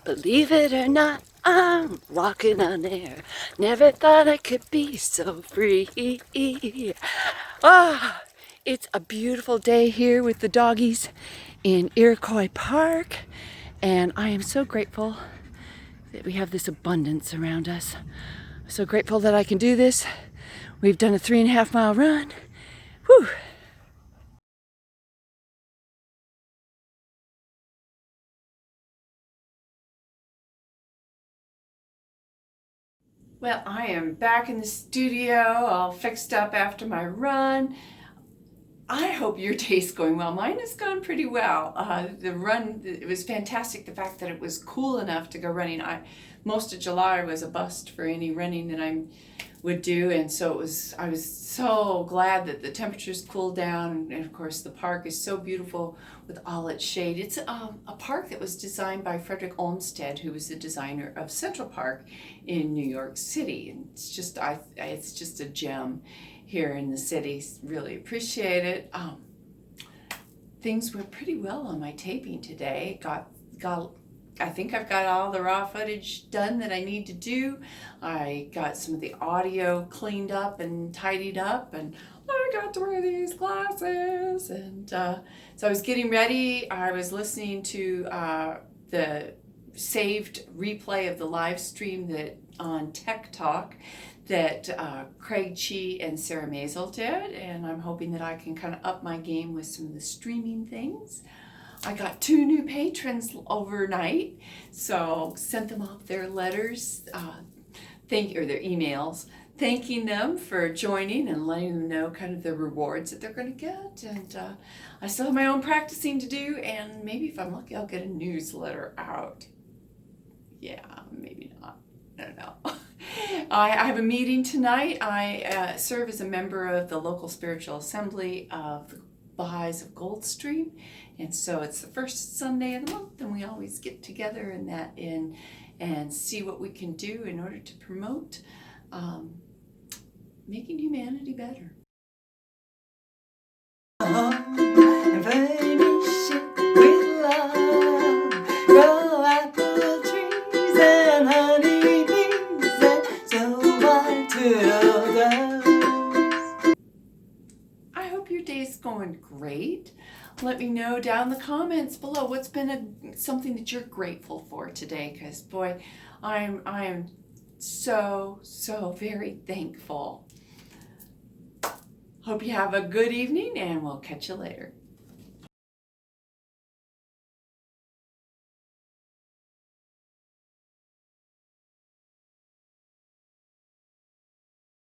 Believe it or not, I'm walking on air. Never thought I could be so free. Ah, it's a beautiful day here with the doggies in Iroquois Park, and I am so grateful that we have this abundance around us. I'm so grateful that I can do this. We've done a 3.5 mile run. Whew. Well, I am back in the studio, all fixed up after my run. I hope your day's going well. Mine has gone pretty well. The run, it was fantastic. The fact that it was cool enough to go running. Most of July was a bust for any running that I would do, and so I was so glad that the temperatures cooled down, and of course the park is so beautiful with all its shade. It's a park that was designed by Frederick Olmsted, who was the designer of Central Park in New York City, and it's just a gem here in the city. Really appreciate it. Things went pretty well on my taping today. I think I've got all the raw footage done that I need to do. I got some of the audio cleaned up and tidied up, and I got to wear these glasses. And so I was getting ready. I was listening to the saved replay of the live stream that on Tech Talk that Craig Chi and Sarah Maisel did, and I'm hoping that I can kind of up my game with some of the streaming things. I got 2 new patrons overnight, so sent them off their letters, or their emails, thanking them for joining and letting them know kind of the rewards that they're going to get. And I still have my own practicing to do, and maybe if I'm lucky, I'll get a newsletter out. Yeah, maybe not. I don't know. I have a meeting tonight. I serve as a member of the local spiritual assembly of the Baha'is of Goldstream, and so it's the first Sunday of the month, and we always get together and see what we can do in order to promote making humanity better. I hope your day's going great. Let me know down in the comments below what's been something that you're grateful for today, because boy, I am so very thankful. Hope you have a good evening, and we'll catch you later.